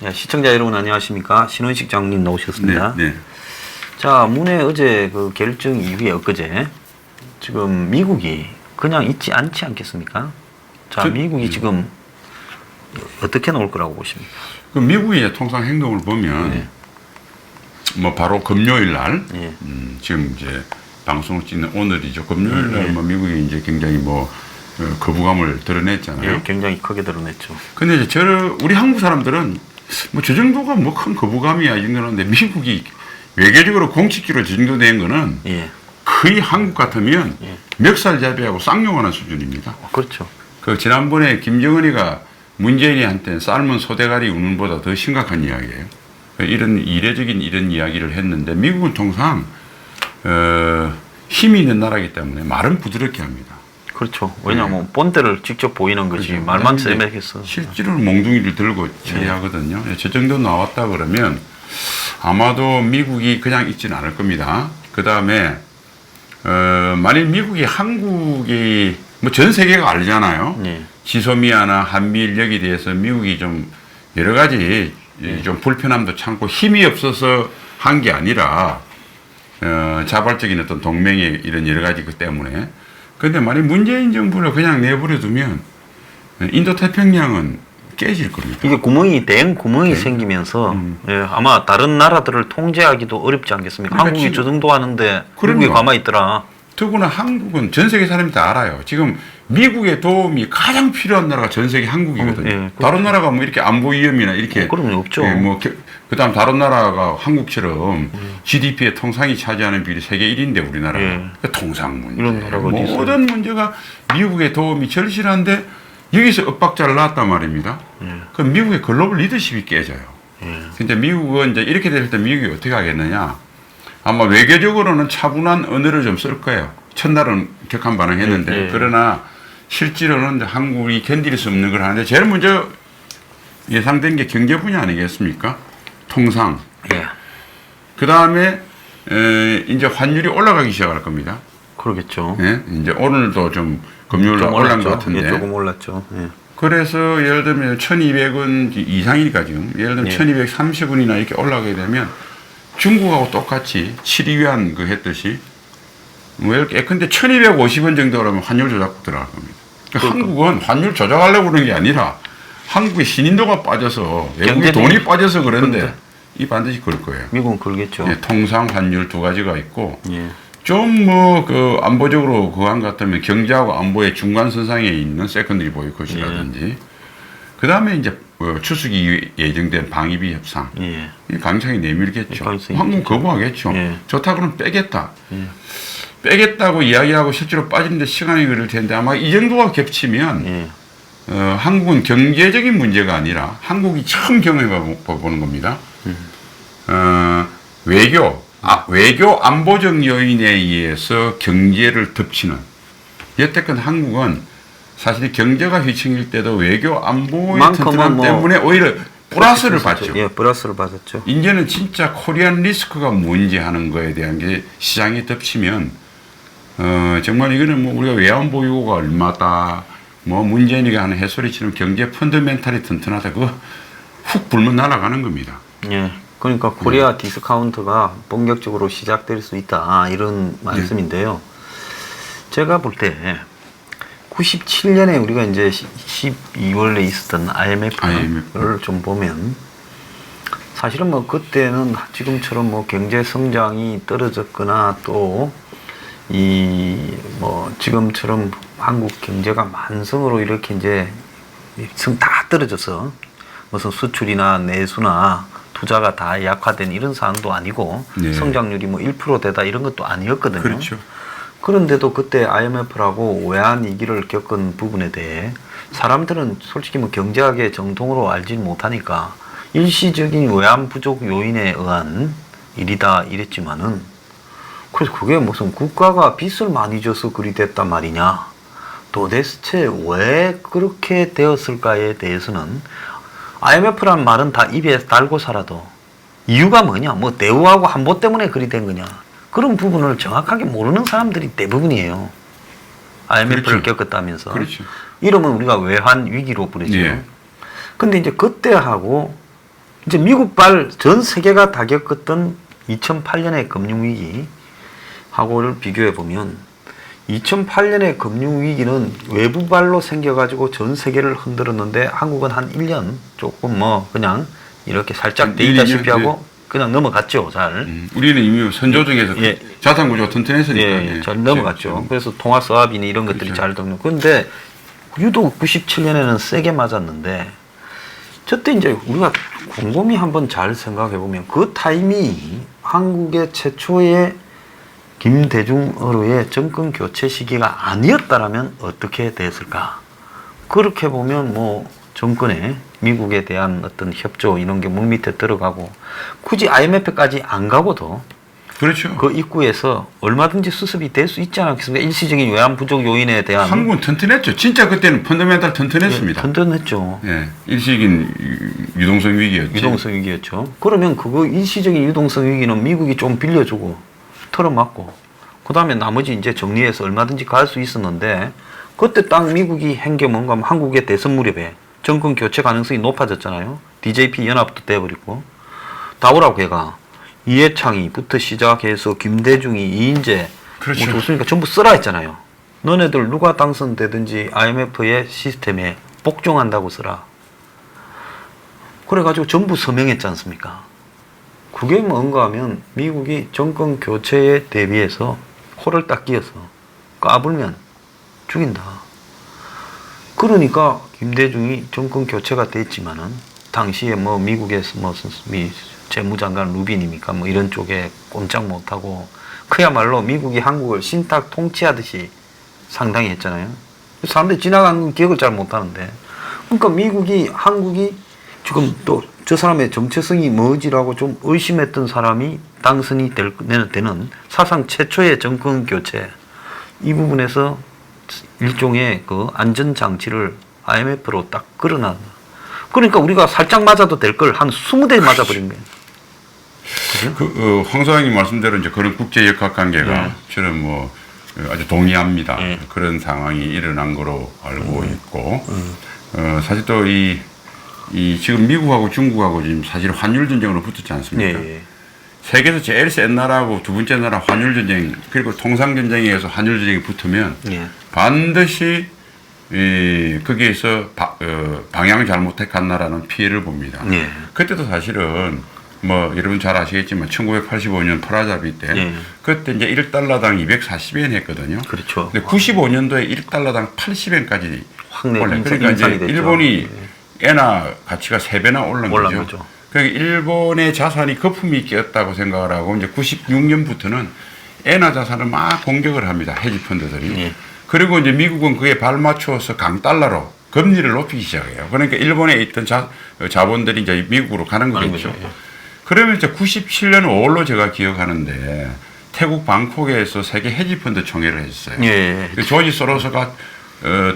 네, 시청자 여러분 안녕하십니까? 신원식 장님 나오셨습니다. 네, 네. 자, 문회 어제 그 결정 이후에 엊그제 지금 미국이 그냥 있지 않지 않겠습니까? 자, 미국이 지금 어떻게 나올 거라고 보십니까? 그 미국의 통상 행동을 보면 네. 뭐 바로 금요일 날 예. 지금 이제 방송을 찍는 오늘이죠. 금요일 날 예. 뭐 미국이 이제 굉장히 뭐 거부감을 드러냈잖아요. 예, 굉장히 크게 드러냈죠. 근데 이제 우리 한국 사람들은 뭐 저 정도가 뭐 큰 거부감이야 이 정도는데 미국이 외교적으로 공식적으로 저 정도 된 거는 예. 거의 한국 같으면 예. 멱살잡이하고 쌍용하는 수준입니다. 그렇죠. 그 지난번에 김정은이가 문재인이한테 삶은 소대가리 우는보다 더 심각한 이야기예요. 이런 이례적인 이런 이야기를 했는데 미국은 통상 힘이 있는 나라이기 때문에 말은 부드럽게 합니다. 그렇죠. 왜냐하면 본때를 직접 보이는 거지 그렇죠. 말만 세매겠어. 실제로는 몽둥이를 들고 처리하거든요. 저 정도 나왔다 그러면 아마도 미국이 그냥 있지는 않을 겁니다. 그 다음에 만일 미국이 한국이 뭐 전 세계가 알잖아요. 예. 지소미아나 한미일 여기에 대해서 미국이 좀 여러 가지 좀 불편함도 참고 힘이 없어서 한 게 아니라 자발적인 어떤 동맹의 이런 여러 가지 그 때문에. 그런데 만약 문재인 정부를 그냥 내버려 두면 인도 태평양은 깨질 겁니다. 이게 대형 구멍이 생기면서 예, 아마 다른 나라들을 통제하기도 어렵지 않겠습니까? 그러니까 한국이 저 정도 하는데 그럼요. 미국이 가만히 있더라. 더구나 한국은 전 세계 사람이 다 알아요. 지금 미국의 도움이 가장 필요한 나라가 전 세계 한국이거든요. 예, 다른 나라가 뭐 이렇게 안보 위험이나 이렇게 그럼요, 없죠. 예, 뭐 그다음 다른 나라가 한국처럼 GDP의 통상이 차지하는 비율이 세계 1위인데 우리나라가 예. 그러니까 통상 문제, 이런 나라가 어디 있어요? 모든 문제가 미국의 도움이 절실한데 여기서 엇박자를 놨단 말입니다. 그럼 미국의 글로벌 리더십이 깨져요. 근데 미국은 이제 이렇게 될 때 미국이 어떻게 하겠느냐? 아마 외교적으로는 차분한 언어를 좀 쓸 거예요. 첫날은 격한 반응했는데 그러나 실제로는 이제 한국이 견딜 수 없는 걸 하는데 제일 먼저 예상된 게 경제 분야 아니겠습니까? 통상. 예. 그 다음에 이제 환율이 올라가기 시작할 겁니다. 그러겠죠. 예? 이제 오늘도 좀 금요일 날 올라간 것 같은데. 예, 조금 올랐죠. 예. 그래서 예를 들면 1,200원 이상이니까 지금 예를 들면 1,230원이나 이렇게 올라가게 되면 중국하고 똑같이 7위안 그 했듯이 뭐 이렇게 근데 1,250원 정도라면 환율 조작 들어갈 겁니다. 그러니까 한국은 환율 조작하려고 그런 게 아니라 한국의 신인도가 빠져서 외국의 돈이 빠져서 그런데 이 반드시 그럴 거예요. 미국은 그러겠죠. 예, 통상 환율 두 가지가 있고 예. 좀 뭐 그 안보적으로 그한 같으면 경제하고 안보의 중간선상에 있는 세컨더리 보이콧이라든지 그 다음에 이제 추수기 예정된 방위비 협상 예. 강창이 내밀겠죠. 한국 거부하겠죠. 예. 좋다 그러면 빼겠다. 빼겠다고 이야기하고 실제로 빠지는데 시간이 걸릴 텐데 아마 이 정도가 겹치면 한국은 경제적인 문제가 아니라 한국이 처음 경험해 보는 겁니다. 외교 안보적 요인에 의해서 경제를 덮치는 여태껏 한국은 사실 경제가 휘청일 때도 외교 안보의 튼튼함 때문에 오히려 플러스를 받죠. 예, 플러스를 받았죠. 이제는 진짜 코리안 리스크가 뭔지 하는 거에 대한 게 시장이 덮치면 정말 이거는 뭐 우리가 외환 보유고가 얼마다 뭐 문재인이가 하는 해소리처럼 경제 펀더멘탈이 튼튼하다 그거 훅 불면 날아가는 겁니다. 예. 그러니까 코리아 디스카운트가 본격적으로 시작될 수 있다 이런 말씀인데요. 제가 볼 때 97년에 우리가 이제 12월에 있었던 IMF를 좀 보면 사실은 뭐 그때는 지금처럼 뭐 경제 성장이 떨어졌거나 또 이 뭐 지금처럼 한국 경제가 만성으로 이렇게 이제 다 떨어져서 무슨 수출이나 내수나 투자가 다 약화된 이런 상황도 아니고 성장률이 뭐 1%대다 이런 것도 아니었거든요. 그렇죠. 그런데도 그때 IMF라고 외환 위기를 겪은 부분에 대해 사람들은 솔직히 뭐 경제학의 정통으로 알지는 못하니까 일시적인 외환 부족 요인에 의한 일이다 이랬지만은 그래서 그게 무슨 국가가 빚을 많이 져서 그리 됐단 말이냐 도대체 왜 그렇게 되었을까에 대해서는 IMF란 말은 다 입에 달고 살아도 이유가 뭐냐 뭐 대우하고 한보 때문에 그리 된 거냐 그런 부분을 정확하게 모르는 사람들이 대부분이에요. IMF를 겪었다면서. 그렇죠. 이러면 우리가 외환 위기로 부르죠. 예. 근데 이제 그때하고 이제 미국발 전 세계가 다 겪었던 2008년의 금융위기 하고를 비교해 보면 2008년의 금융위기는 외부발로 생겨가지고 전 세계를 흔들었는데 한국은 한 1년 조금 뭐 그냥 이렇게 살짝 데이다시피 하고 그냥 넘어갔죠. 잘. 우리는 이미 선조정에서 예. 자산 구조가 튼튼했으니까. 예, 잘 넘어갔죠. 그래서 통화 서합이니 이런 것들이 잘 되는. 그런데 유독 97년에는 세게 맞았는데 저때 이제 우리가 곰곰이 한번 잘 생각해 보면 그 타이밍이 한국의 최초의 김대중으로의 정권 교체 시기가 아니었다라면 어떻게 됐을까? 그렇게 보면 뭐 정권에 미국에 대한 어떤 협조 이런 게 물밑에 들어가고 굳이 IMF까지 안 가고도 그렇죠. 그 입구에서 얼마든지 수습이 될 수 있지 않겠습니까? 일시적인 외환 부족 요인에 대한 한국은 튼튼했죠. 진짜 그때는 펀더멘탈 튼튼했습니다. 튼튼했죠. 예, 일시적인 유동성 위기였죠. 유동성 위기였죠. 그러면 그거 일시적인 유동성 위기는 미국이 좀 빌려주고 털어맞고 그 다음에 나머지 이제 정리해서 얼마든지 갈 수 있었는데 그때 딱 미국이 한 게 뭔가 하면 한국의 대선 무렵에 정권 교체 가능성이 높아졌잖아요. DJP 연합도 돼버리고 다우라고 걔가 이해창이부터 시작해서 김대중이 이인재 그렇죠. 뭐 좋습니까? 전부 쓰라 했잖아요. 너네들 누가 당선되든지 IMF의 시스템에 복종한다고 쓰라. 그래가지고 전부 서명했지 않습니까? 그게 뭔가 하면 미국이 정권 교체에 대비해서 코를 딱 끼어서 까불면 죽인다. 그러니까 김대중이 정권 교체가 됐지만은 당시에 뭐 미국에서 뭐 재무장관 루빈입니까? 뭐 이런 쪽에 꼼짝 못하고 그야말로 미국이 한국을 신탁 통치하듯이 상당히 했잖아요. 사람들이 지나간 건 기억을 잘 못하는데 그러니까 미국이 한국이 지금 또 저 사람의 정체성이 뭐지라고 좀 의심했던 사람이 당선이 되는 사상 최초의 정권 교체 이 부분에서 일종의 그 안전장치를 IMF로 딱 끌어놨다. 그러니까 우리가 살짝 맞아도 될 걸 한 20대 맞아버린 거예요. 황 소장님 말씀대로 이제 그런 국제 역학 관계가 저는 뭐 아주 동의합니다. 그런 상황이 일어난 거로 알고 있고, 사실 또 이 지금 미국하고 중국하고 지금 사실 환율 전쟁으로 붙었지 않습니까? 세계에서 제일 센 나라하고 두 번째 나라 환율 전쟁 그리고 통상 전쟁에 의해서 환율 전쟁이 붙으면 반드시 거기에서 방향을 잘못한 나라는 피해를 봅니다. 그때도 사실은 뭐 여러분 잘 아시겠지만 1985년 프라자비 때 그때 이제 1달러당 240엔 했거든요. 그렇죠. 근데 95년도에 1달러당 80엔까지 올라. 그러니까 이제 일본이 엔화 가치가 3배나 올란 거죠. 그러니까 일본의 자산이 거품이 끼었다고 생각을 하고 이제 96년부터는 엔화 자산을 막 공격을 합니다. 헤지 펀드들이. 그리고 이제 미국은 그에 발맞추어서 강달러로 금리를 높이기 시작해요. 그러니까 일본에 있던 자본들이 이제 미국으로 가는 거겠죠. 그러면 이제 97년 5월로 제가 기억하는데 태국 방콕에서 세계 헤지펀드 총회를 했어요. 조지 소로스가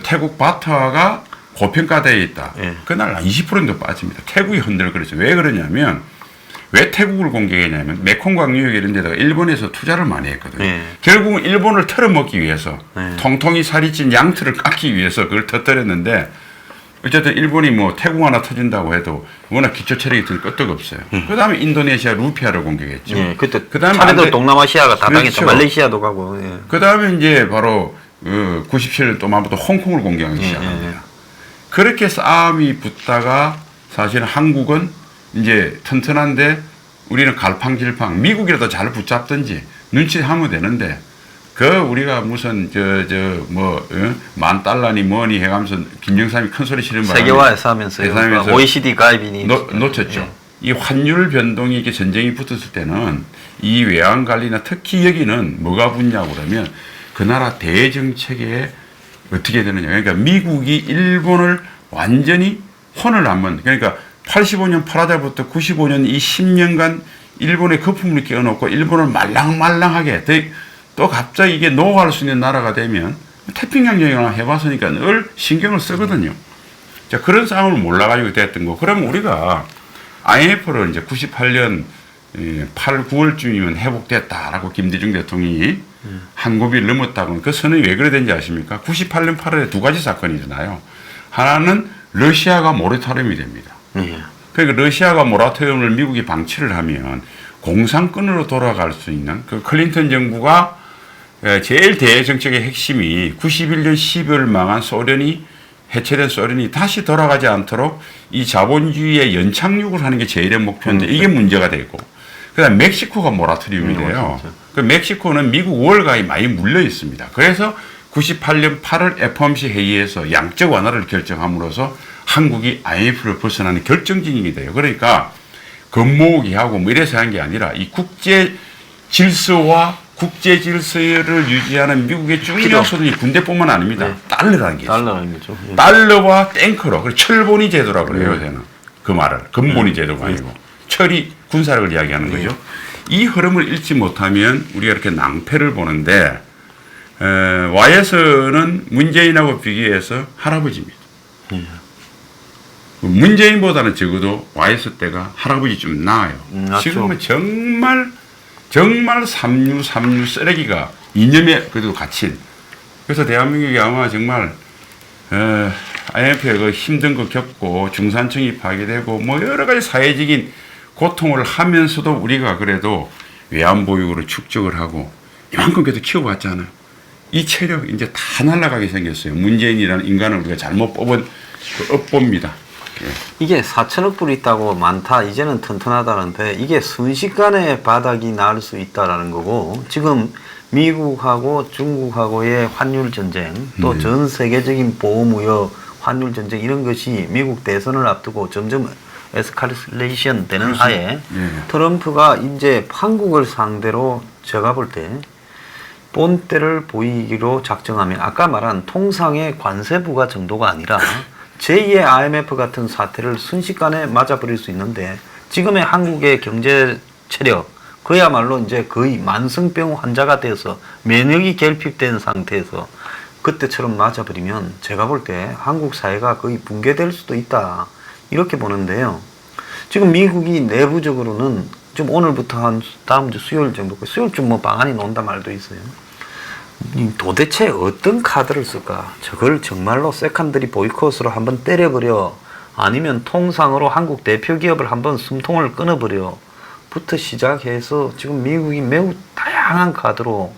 태국 바타가 고평가되어 있다. 그날 20%도 빠집니다. 태국이 흔들거렸어요. 왜 그러냐면 왜 태국을 공격했냐면 메콩강 유역 이런 데다가 일본에서 투자를 많이 했거든요. 결국은 일본을 털어먹기 위해서 통통이 살이 찐 양털을 깎기 위해서 그걸 터뜨렸는데 어쨌든 일본이 뭐 태국 하나 터진다고 해도 워낙 기초 체력이 들 끄떡 없어요. 그 다음에 인도네시아 루피아를 공격했죠. 그다음에 차례대로 동남아시아가 다 당했죠. 말레이시아도 가고. 그 다음에 이제 바로 97년 또 마부터 홍콩을 공격하기 시작합니다. 그렇게 싸움이 붙다가 사실 한국은 이제 튼튼한데 우리는 갈팡질팡 미국이라도 잘 붙잡든지 눈치하면 되는데 그 우리가 무슨 만 달러니 뭐니 해가면서 김정삼이 큰 소리 치는 바람에 세계화해서 하면서 OECD 가입이니 놓쳤죠. 이 환율 변동이 이게 전쟁이 붙었을 때는 이 외환 관리나 특히 여기는 뭐가 붙냐고 그러면 그 나라 대정책에 어떻게 되느냐. 그러니까 미국이 일본을 완전히 혼을 안면 그러니까 85년 프라자부터 95년 이 10년간 일본의 거품을 끼워놓고 일본을 말랑말랑하게 또 갑자기 이게 노화할 수 있는 나라가 되면 태평양전이나 해봤으니까 늘 신경을 쓰거든요. 자, 그런 싸움을 몰라가지고 됐던 거. 그러면 우리가 IMF를 이제 98년 8, 9월쯤이면 회복됐다라고 김대중 대통령이 한 고비를 넘었다고. 그 선언이 왜 그래 된지 아십니까? 98년 8월에 두 가지 사건이 일어나요. 하나는 러시아가 모라토리움이 됩니다. 그러니까 러시아가 모라토리움을 미국이 방치를 하면 공산권으로 돌아갈 수 있는 그 클린턴 정부가 제일 대정책의 핵심이 91년 12월 망한 소련이 해체된 소련이 다시 돌아가지 않도록 이 자본주의의 연착륙을 하는 게 제일의 목표인데 이게 문제가 되고 그다음 멕시코가 모라토리움이 돼요. 그 멕시코는 미국 월가에 많이 물려 있습니다. 그래서 98년 8월 FOMC 회의에서 양적 완화를 결정함으로써 한국이 IMF를 벗어나는 결정적인 돼요. 그러니까 겁모으기 하고 뭐 이래서 한 게 아니라 이 국제 질서와 국제 질서를 유지하는 미국의 중요한 소득이 군대뿐만 아닙니다. 네. 달러라는 게 있어요. 달러라는 거죠. 예. 달러와 땡크로, 그리고 철본이 제도라고 그래요, 저는. 그 말을. 근본이 제도가 아니고. 철이 군사력을 이야기하는 거죠. 이 흐름을 잃지 못하면 우리가 이렇게 낭패를 보는데, Y에서는 문재인하고 비교해서 할아버지입니다. 문재인보다는 적어도 Y에서 때가 할아버지 좀 나아요. 지금은 정말 삼류 쓰레기가 이념에 그래도 갇힌. 그래서 대한민국이 아마 정말 IMF에 그 힘든 거 겪고 중산층이 파괴되고 뭐 여러 가지 사회적인 고통을 하면서도 우리가 그래도 외환보유고를 축적을 하고 이만큼 그래도 키워봤잖아요. 이 체력 이제 다 날아가게 생겼어요. 문재인이라는 인간을 우리가 잘못 뽑은 그 업보입니다. 예. 이게 4천억 불 있다고 많다, 이제는 튼튼하다는데 이게 순식간에 바닥이 날 수 있다라는 거고, 지금 미국하고 중국하고의 환율 전쟁, 또 전 세계적인 보호무역 환율 전쟁, 이런 것이 미국 대선을 앞두고 점점 에스컬레이션 되는 그렇죠. 하에 예. 트럼프가 이제 한국을 상대로 제가 볼 때 본때를 보이기로 작정하면 아까 말한 통상의 관세 부과 정도가 아니라 제2의 IMF 같은 사태를 순식간에 맞아버릴 수 있는데, 지금의 한국의 경제 체력, 그야말로 이제 거의 만성병 환자가 돼서 면역이 결핍된 상태에서 그때처럼 맞아버리면 제가 볼 때 한국 사회가 거의 붕괴될 수도 있다, 이렇게 보는데요. 지금 미국이 내부적으로는 좀 오늘부터 한 다음 주 수요일 정도, 수요일쯤 뭐 방안이 나온다 말도 있어요. 도대체 어떤 카드를 쓸까? 저걸 정말로 세컨더리 보이콧으로 한번 때려버려, 아니면 통상으로 한국 대표 기업을 한번 숨통을 끊어버려 부터 시작해서 지금 미국이 매우 다양한 카드로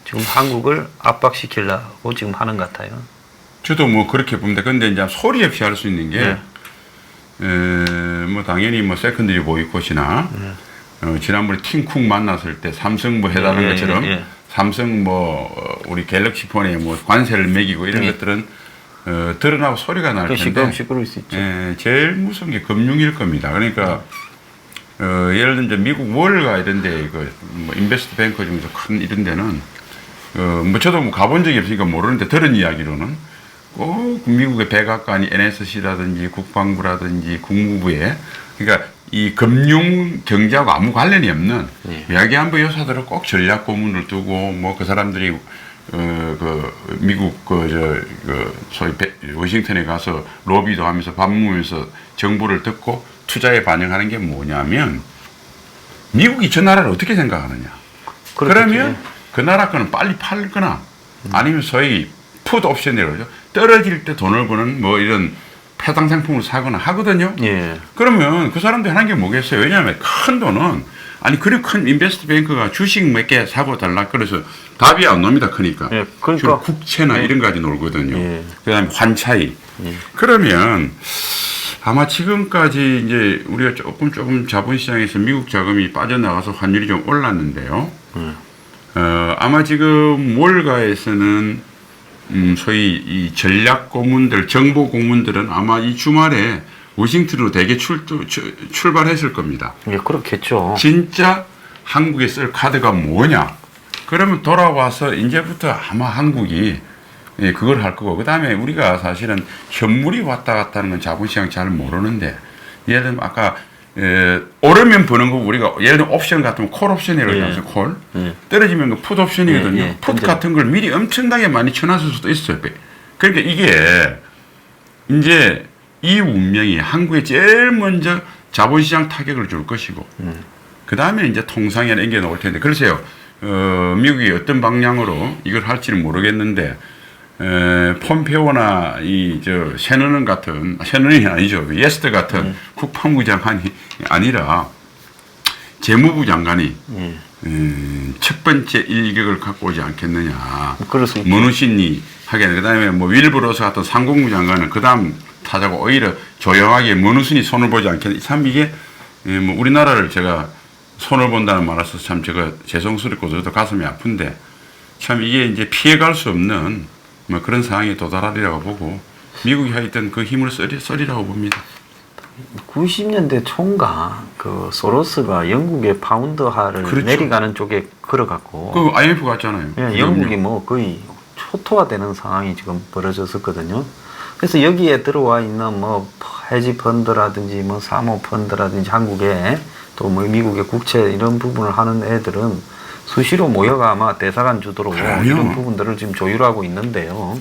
지금 한국을 압박시키려고 지금 하는 것 같아요. 저도 뭐 그렇게 봅니다. 근데 이제 소리 없이 할 수 있는 게, 뭐 당연히 뭐 세컨더리 보이콧이나, 지난번에 팀쿡 만났을 때 삼성 뭐 해달라는 것처럼, 삼성 뭐 우리 갤럭시 폰에 뭐 관세를 매기고 이런 것들은 드러나고 소리가 날 텐데, 시끄러울 수 있죠. 제일 무서운 게 금융일 겁니다. 그러니까 예를 들면 이제 미국 월가 이런데 뭐 인베스트 뱅커 중에서 큰 이런 데는 뭐 저도 뭐 가본 적이 없으니까 모르는데 들은 이야기로는 꼭 미국의 백악관이 NSC라든지 국방부라든지 국무부에, 그러니까 이 금융 경제하고 아무 관련이 없는 외교안보 요사들을 꼭 전략 고문을 두고 뭐 그 사람들이 그 미국 소위 워싱턴에 가서 로비도 하면서 밥 먹으면서 정보를 듣고 투자에 반영하는 게 뭐냐면, 미국이 저 나라를 어떻게 생각하느냐. 그러면 그 나라 거는 빨리 팔거나 아니면 소위 풋 옵션이라고 그러죠. 떨어질 때 돈을 버는 뭐 이런 해당 상품을 사거나 하거든요. 그러면 그 사람들이 하는 게 뭐겠어요? 왜냐하면 큰 돈은, 아니 그리 큰 인베스트 뱅크가 주식 몇 개 사고 달라 그래서 답이 안 납니다. 크니까. 그러니까 국채나 이런 거 가지고 놀거든요. 그다음에 환차익. 그러면 아마 지금까지 이제 우리가 조금 자본시장에서 미국 자금이 빠져나가서 환율이 좀 올랐는데요. 아마 지금 월가에서는 소위 이 전략 고문들, 정보 고문들은 아마 이 주말에 워싱턴으로 대개 출발했을 겁니다. 그렇겠죠. 진짜 한국에 쓸 카드가 뭐냐? 그러면 돌아와서 이제부터 아마 한국이 그걸 할 거고, 그 다음에 우리가 사실은 현물이 왔다 갔다 하는 건 자본시장 잘 모르는데, 예를 들면 아까 오르면 버는 거고, 우리가 예를 들면 옵션 같으면 콜 옵션이라고 하잖아요. 콜. 떨어지면 그 풋 옵션이거든요. 풋 같은 걸 미리 엄청나게 많이 쳐놨을 수도 있어요. 그러니까 이게 이제 이 운명이 한국에 제일 먼저 자본시장 타격을 줄 것이고, 그 다음에 이제 통상에 앵겨 놓을 텐데, 글쎄요, 미국이 어떤 방향으로 이걸 할지는 모르겠는데, 폼페오나 셰너는 같은 셰너는 아니죠. 예스트 같은 국방부 장관이 아니라 재무부 장관이 첫 번째 일격을 갖고 오지 않겠느냐. 머누신이 하게 그다음에 뭐 윌브로스 같은 상공부 장관은 그다음 타자고 오히려 조용하게 머누신이 손을 보지 않겠느냐. 참 이게 뭐 우리나라를 제가 손을 본다는 말에서 참 제가 죄송스럽고 저도 가슴이 아픈데 참 이게 이제 피해갈 수 없는 뭐 그런 상황에 도달하리라고 보고 미국이 하여튼 그 힘을 쓰리라고 봅니다. 90년대 총각 그 소로스가 영국의 파운드화를 그렇죠. 내려가는 쪽에 걸어갔고 그 IMF 갔잖아요. 예, 영국이 뭐 거의 초토화되는 상황이 지금 벌어졌었거든요. 그래서 여기에 들어와 있는 뭐 헤지 펀드라든지 뭐 사모 펀드라든지 한국에 또 뭐 미국의 국채 이런 부분을 하는 애들은 수시로 모여가 아마 대사관 주도록 이런 부분들을 지금 조율하고 있는데요.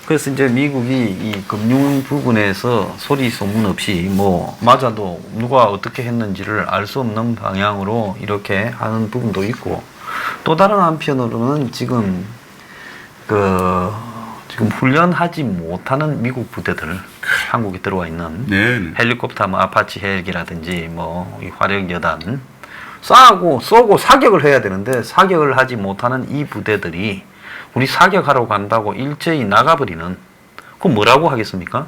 그래서 이제 미국이 이 금융 부분에서 소리 소문 없이 뭐 맞아도 누가 어떻게 했는지를 알 수 없는 방향으로 이렇게 하는 부분도 있고 또 다른 한편으로는 지금 지금 훈련하지 못하는 미국 부대들 한국에 들어와 있는 헬리콥터 뭐 아파치 헬기라든지 뭐 이 화력 여단 쏘고 사격을 해야 되는데 사격을 하지 못하는 이 부대들이 우리 사격하러 간다고 일제히 나가버리는 그럼 뭐라고 하겠습니까?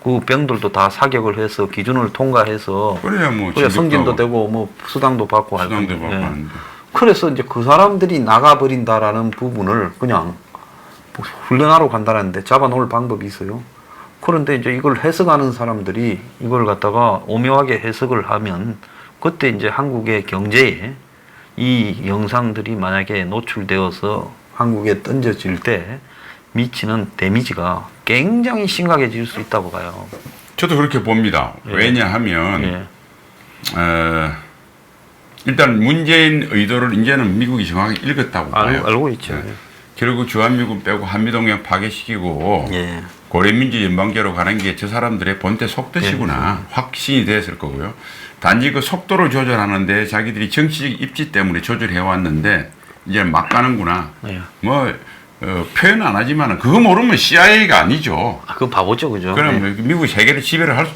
그 병들도 다 사격을 해서 기준을 통과해서 그래야 뭐 승진도 되고 뭐 수당도 받고 할 수당도 건데. 받고 하는데. 그래서 이제 그 사람들이 나가버린다라는 부분을 그냥 훈련하러 간다는데 잡아놓을 방법이 있어요. 그런데 이제 이걸 해석하는 사람들이 이걸 갖다가 오묘하게 해석을 하면 그때 이제 한국의 경제에 이 영상들이 만약에 노출되어서 한국에 던져질 때 미치는 데미지가 굉장히 심각해질 수 있다고 봐요. 저도 그렇게 봅니다. 예. 왜냐하면 예. 일단 문재인 의도를 이제는 미국이 정확히 읽었다고 봐요. 알고 있죠. 예. 결국 주한미군 빼고 한미동맹 파괴시키고 예. 고려민주 연방제로 가는 게 저 사람들의 본태 속뜻이구나 확신이 됐을 거고요. 단지 그 속도를 조절하는데 자기들이 정치적 입지 때문에 조절해왔는데 이제 막 가는구나. 예. 뭐 표현 안 하지만 그거 모르면 CIA가 아니죠. 그건 바보죠, 그죠? 그럼 예. 미국이 세계를 지배를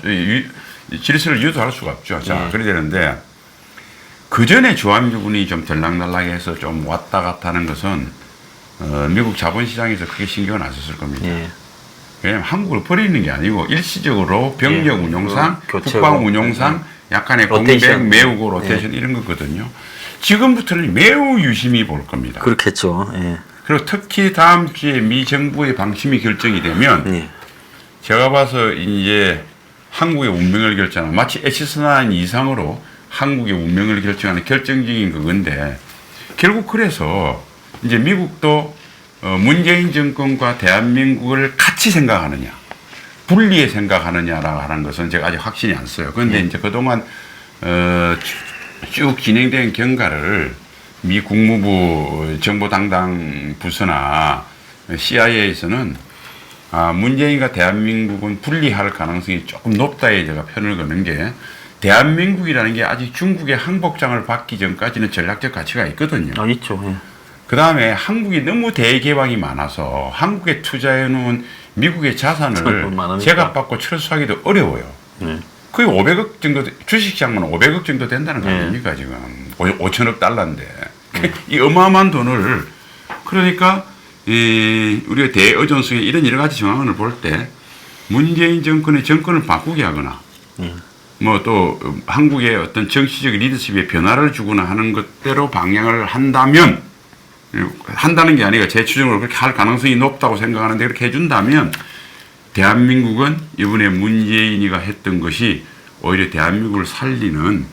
질서를 유도할 수가 없죠. 자, 예. 그래 되는데 그 전에 주한미군이 좀 들락날락해서 좀 왔다 갔다 하는 것은 미국 자본시장에서 크게 신경을 안 썼을 겁니다. 예. 왜냐하면 한국을 버리는 게 아니고 일시적으로 병력 예. 운용상, 교체고. 국방 운용상 약간의 로테이션. 공백 메우고 로테이션 이런 거거든요. 지금부터는 매우 유심히 볼 겁니다. 그렇겠죠. 예. 그리고 특히 다음 주에 미 정부의 방침이 결정이 되면 예. 제가 봐서 이제 한국의 운명을 결정하는 마치 에치스나인 이상으로 한국의 운명을 결정하는 결정적인 그건데 결국 그래서 이제 미국도 문재인 정권과 대한민국을 같이 생각하느냐 분리해 생각하느냐라고 하는 것은 제가 아직 확신이 안 써요. 그런데 이제 그동안 쭉 진행된 경과를 미 국무부 정보 담당 부서나 CIA에서는 문재인과 대한민국은 분리할 가능성이 조금 높다에 제가 편을 거는 게 대한민국이라는 게 아직 중국의 항복장을 받기 전까지는 전략적 가치가 있거든요. 있죠. 예. 그 다음에 한국이 너무 대개방이 많아서 한국에 투자해 놓은 미국의 자산을 제값받고 철수하기도 어려워요. 거의 500억 정도, 주식시장만 500억 정도 된다는 거 아닙니까, 지금. 5천억 달러인데. 이 어마어마한 돈을, 그러니까, 우리가 대의존성의 이런 여러 가지 정황을 볼 때, 문재인 정권의 정권을 바꾸게 하거나, 뭐 또 한국의 어떤 정치적 리더십에 변화를 주거나 하는 것대로 방향을 한다면, 한다는 게 아니라 제 추정으로 그렇게 할 가능성이 높다고 생각하는데 그렇게 해준다면 대한민국은 이번에 문재인이가 했던 것이 오히려 대한민국을 살리는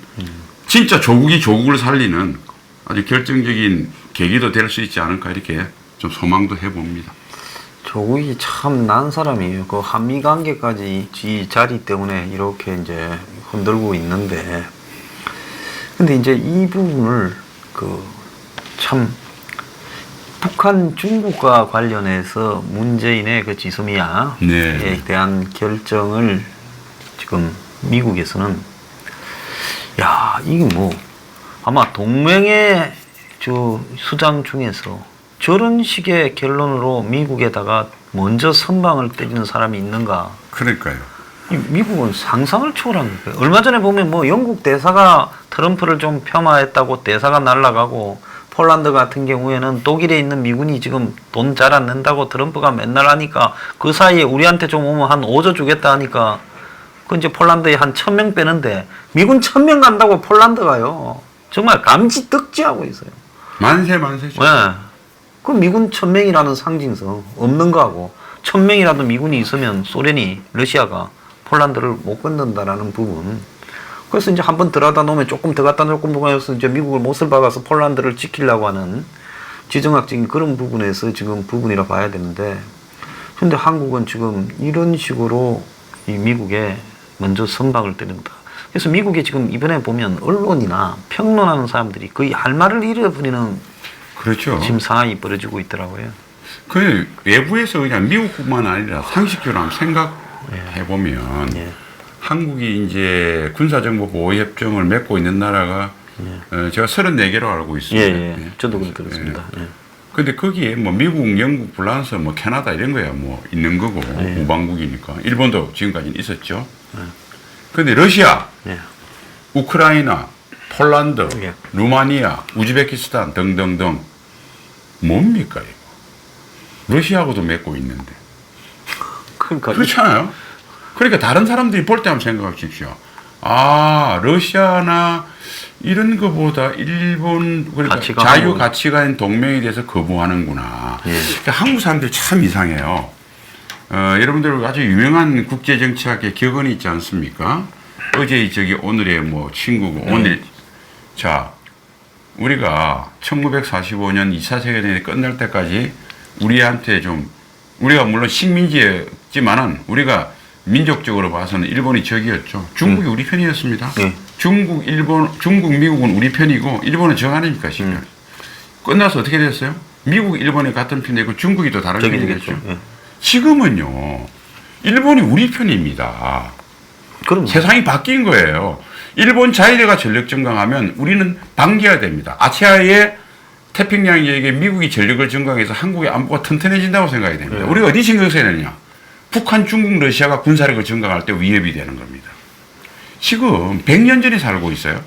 진짜 조국을 살리는 아주 결정적인 계기도 될 수 있지 않을까 이렇게 좀 소망도 해봅니다. 조국이 참 난 사람이에요. 그 한미 관계까지 이 자리 때문에 이렇게 이제 흔들고 있는데 근데 이제 이 부분을 참 북한, 중국과 관련해서 문재인의 그 지소미아에 대한 결정을 지금 미국에서는 이게 뭐 아마 동맹의 수장 중에서 저런 식의 결론으로 미국에다가 먼저 선방을 때리는 사람이 있는가? 그러니까요. 이 미국은 상상을 초월한 거예요. 얼마 전에 보면 뭐 영국 대사가 트럼프를 좀 폄하했다고 대사가 날아가고, 폴란드 같은 경우에는 독일에 있는 미군이 지금 돈 잘 안 낸다고 트럼프가 맨날 하니까 그 사이에 우리한테 좀 오면 한 5조 주겠다 하니까 그 이제 폴란드에 한 1,000명 빼는데 미군 1,000명 간다고 폴란드 가요. 정말 감지덕지하고 있어요. 만세죠. 네. 그 미군 1,000명이라는 상징성 없는 거하고 1,000명이라도 미군이 있으면 소련이 러시아가 폴란드를 못 건든다라는 부분. 그래서 이제 한번 들어다 놓으면 조금 더 갖다 놓고 보면서 이제 미국을 못을 박아서 폴란드를 지키려고 하는 지정학적인 그런 부분에서 지금 부분이라 봐야 되는데, 근데 한국은 지금 이런 식으로 이 미국에 먼저 선박을 때린다. 그래서 미국에 지금 이번에 보면 언론이나 평론하는 사람들이 거의 할 말을 잃어버리는 그렇죠. 지금 상황이 벌어지고 있더라고요. 그 외부에서 그냥 미국뿐만 아니라 상식적으로 한번 생각해 보면 한국이 이제 군사정보 보호협정을 맺고 있는 나라가 제가 34개로 알고 있습니다. 저도 그렇게 들었습니다. 근데 거기에 뭐 미국, 영국, 프랑스, 뭐 캐나다 이런 거야 뭐 있는 거고 우방국이니까 일본도 지금까지는 있었죠. 근데 러시아, 우크라이나, 폴란드, 루마니아, 우즈베키스탄 등등등 뭡니까 이거? 러시아하고도 맺고 있는데. 그러니까 그렇잖아요. 그러니까 다른 사람들이 볼 때 한번 생각해 주십시오. 아, 러시아나 이런 거보다 일본 그러니까 자유 가치관 동맹에 대해서 거부하는구나. 그러니까 한국 사람들 참 이상해요. 여러분들 아주 유명한 국제 정치학의 격언이 있지 않습니까? 어제 저기 오늘의 뭐 친구고 오늘 자 우리가 1945년 2차 세계대전이 끝날 때까지 우리한테 좀 우리가 물론 식민지였지만은 우리가 민족적으로 봐서는 일본이 적이었죠. 중국이 우리 편이었습니다. 중국, 일본, 중국, 미국은 우리 편이고 일본은 적 아닙니까 지금. 끝나서 어떻게 됐어요? 미국, 일본이 같은 편이고 중국이 또 다른 편이 됐죠. 지금은요 일본이 우리 편입니다. 그럼 세상이 바뀐 거예요. 일본 자위대가 전력 증강하면 우리는 방기해야 됩니다. 아시아의 태평양 지역에 미국이 전력을 증강해서 한국의 안보가 튼튼해진다고 생각이 됩니다. 우리가 어디 신경 써야 되느냐? 북한, 중국, 러시아가 군사력을 증강할 때 위협이 되는 겁니다. 지금 100년 전에 살고 있어요.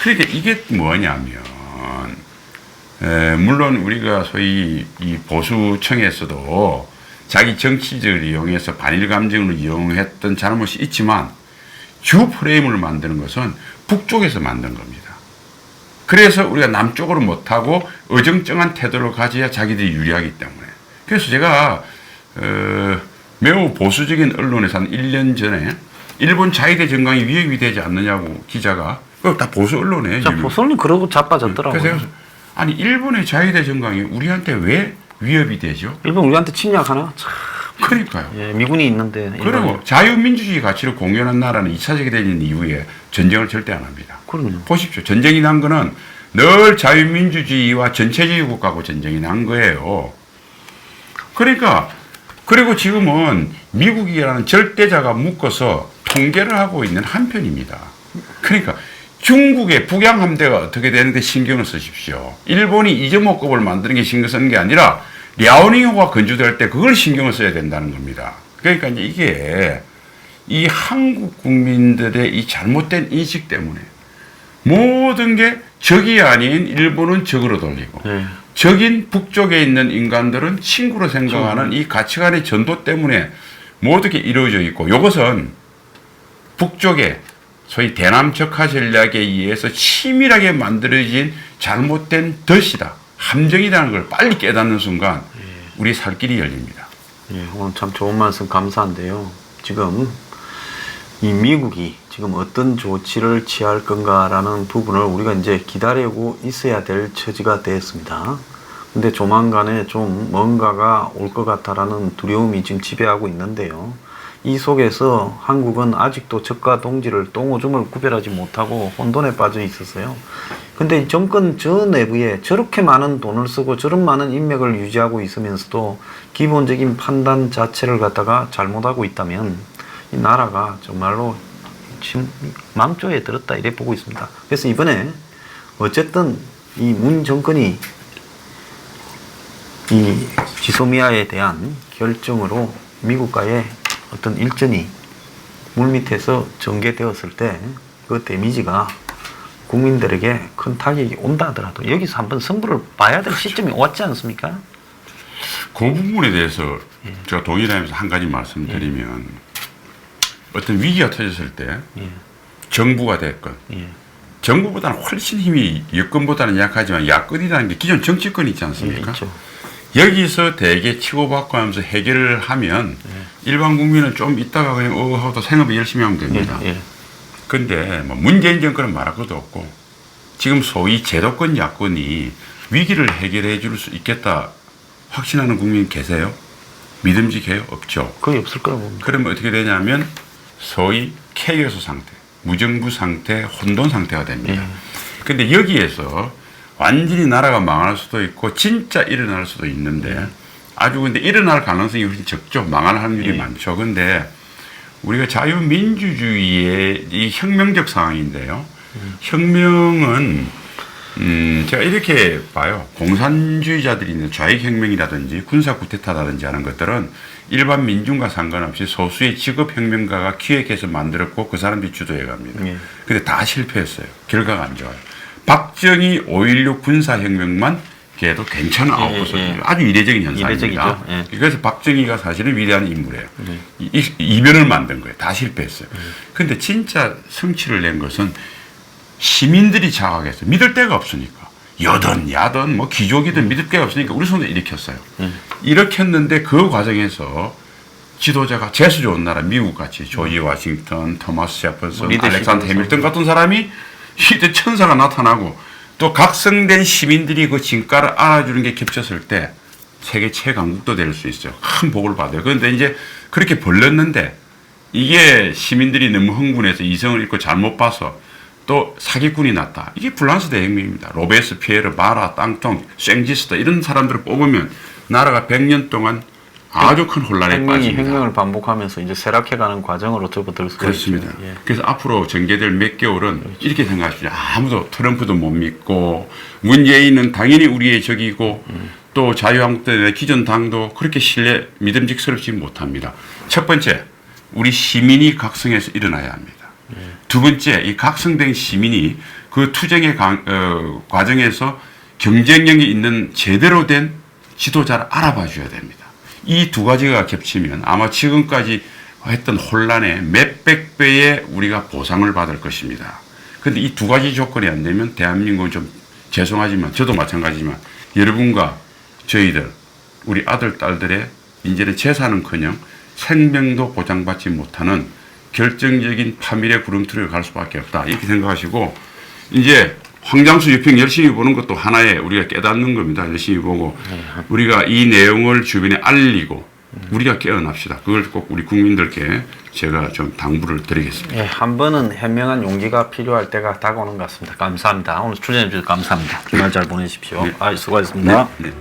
그러니까 이게 뭐냐면 물론 우리가 소위 이 보수층에서도 자기 정치적을 이용해서 반일 감정을 이용했던 잘못이 있지만 주 프레임을 만드는 것은 북쪽에서 만든 겁니다. 그래서 우리가 남쪽으로 못하고 어정쩡한 태도를 가져야 자기들이 유리하기 때문에. 그래서 제가 매우 보수적인 언론에서 한 1년 전에 일본 자위대 증강이 위협이 되지 않느냐고 기자가 다 보수 언론에 보수 언론 그러고 자빠졌더라고요. 그래서 아니 일본의 자위대 증강이 우리한테 왜 위협이 되죠? 일본 우리한테 침략하나? 참. 그러니까요. 미군이 있는데. 그리고 자유민주주의 가치를 공유하는 나라는 2차 세계대전 이후에 전쟁을 절대 안 합니다. 그럼요. 보십시오. 전쟁이 난 거는 늘 자유민주주의와 전체주의 국가하고 전쟁이 난 거예요. 그러니까 그리고 지금은 미국이라는 절대자가 묶어서 통계를 하고 있는 한편입니다. 그러니까 중국의 북양함대가 어떻게 되는데 신경을 쓰십시오. 일본이 이점호급을 만드는 게 신경 쓰는 게 아니라 랴오닝호가 건조될 때 그걸 신경을 써야 된다는 겁니다. 그러니까 이제 이게 이 한국 국민들의 이 잘못된 인식 때문에 모든 게 적이 아닌 일본은 적으로 돌리고 적인 북쪽에 있는 인간들은 친구로 생각하는 이 가치관의 전도 때문에 모든 게 이루어져 있고 이것은 북쪽에 소위 대남 적화 전략에 의해서 치밀하게 만들어진 잘못된 덫이다. 함정이라는 걸 빨리 깨닫는 순간 우리 살 길이 열립니다. 오늘 참 좋은 말씀 감사한데요. 지금 이 미국이 지금 어떤 조치를 취할 건가라는 부분을 우리가 이제 기다리고 있어야 될 처지가 되었습니다. 근데 조만간에 좀 뭔가가 올 것 같다라는 두려움이 지금 지배하고 있는데요. 이 속에서 한국은 아직도 적과 동지를 똥오줌을 구별하지 못하고 혼돈에 빠져 있었어요. 근데 정권 저 내부에 저렇게 많은 돈을 쓰고 저런 많은 인맥을 유지하고 있으면서도 기본적인 판단 자체를 갖다가 잘못하고 있다면 이 나라가 정말로 지금 망조에 들었다 이래 보고 있습니다. 그래서 이번에 어쨌든 이 문 정권이 이 지소미아에 대한 결정으로 미국과의 어떤 일전이 물밑에서 전개되었을 때 그 데미지가 국민들에게 큰 타격이 온다 하더라도 여기서 한번 승부를 봐야 될 시점이 왔지 않습니까? 그 부분에 대해서 제가 동일하면서 한 가지 말씀드리면 어떤 위기가 터졌을 때 정부가 됐건 정부보다는 훨씬 힘이 여권보다는 약하지만 야권이라는 게 기존 정치권이 있지 않습니까? 있죠. 여기서 대개 치고받고 하면서 해결을 하면 일반 국민은 좀 있다가 그냥 하고 또 생업을 열심히 하면 됩니다. 근데 뭐 문재인 정권은 말할 것도 없고 지금 소위 제도권 야권이 위기를 해결해 줄 수 있겠다 확신하는 국민 계세요? 믿음직해요? 없죠. 거의 없을 거라고 봅니다. 그러면 어떻게 되냐면 소위 케이오스 상태, 무정부 상태, 혼돈 상태가 됩니다. 근데 여기에서 완전히 나라가 망할 수도 있고 진짜 일어날 수도 있는데 아주 근데 일어날 가능성이 훨씬 적죠. 망할 확률이 많죠. 근데 우리가 자유민주주의의 이 혁명적 상황인데요. 혁명은 제가 이렇게 봐요. 공산주의자들이 있는 좌익혁명이라든지 군사쿠데타라든지 하는 것들은 일반 민중과 상관없이 소수의 직업혁명가가 기획해서 만들었고 그 사람들이 주도해 갑니다. 근데 다 실패했어요. 결과가 안 좋아요. 박정희 5.16 군사혁명만 걔도 괜찮은 아웃풋을 아주 이례적인 현상입니다. 그래서 박정희가 사실은 위대한 인물이에요. 이변을 만든 거예요. 다 실패했어요. 근데 진짜 성취를 낸 것은 시민들이 자각해서 믿을 데가 없으니까 여든 야든 뭐 귀족이든 믿을 데가 없으니까 우리 손에 일으켰어요. 일으켰는데 그 과정에서 지도자가 재수 좋은 나라 미국 같이 조지 워싱턴, 토마스 제퍼슨, 알렉산더 해밀턴 같은 사람이 시대 천사가 나타나고 또 각성된 시민들이 그 진가를 알아주는 게 겹쳤을 때 세계 최강국도 될 수 있어요. 큰 복을 받아요. 그런데 이제 그렇게 벌렸는데 이게 시민들이 너무 흥분해서 이성을 잃고 잘못 봐서 또 사기꾼이 났다. 이게 프랑스 대혁명입니다. 로베스피에르, 마라, 땅통, 생지스타 이런 사람들을 뽑으면 나라가 100년 동안 아주 큰 혼란에 빠집니다. 혁명을 반복하면서 이제 쇠락해가는 과정으로 접어들 수가 그렇습니다. 있죠. 그래서 앞으로 전개될 몇 개월은 이렇게 생각하십시오. 아무도 트럼프도 못 믿고 문재인은 당연히 우리의 적이고 또 자유한국당의 기존 당도 그렇게 신뢰 믿음직스럽지 못합니다. 첫 번째, 우리 시민이 각성해서 일어나야 합니다. 두 번째, 이 각성된 시민이 그 투쟁의 과정에서 경쟁력이 있는 제대로 된 지도자를 알아봐 줘야 됩니다. 이 두 가지가 겹치면 아마 지금까지 했던 혼란의 몇백 배의 우리가 보상을 받을 것입니다. 그런데 이 두 가지 조건이 안 되면 대한민국은 좀 죄송하지만 저도 마찬가지지만 여러분과 저희들 우리 아들 딸들의 이제는 재산은커녕 생명도 보장받지 못하는 결정적인 파멸의 구름투리를 갈 수밖에 없다 이렇게 생각하시고 이제 황장수 유평 열심히 보는 것도 하나의 우리가 깨닫는 겁니다. 열심히 보고 우리가 이 내용을 주변에 알리고 우리가 깨어납시다. 그걸 꼭 우리 국민들께 제가 좀 당부를 드리겠습니다. 예, 한 번은 현명한 용기가 필요할 때가 다가오는 것 같습니다. 감사합니다. 오늘 출연해 주셔서 감사합니다. 주말 잘 보내십시오. 네. 수고하셨습니다. 네.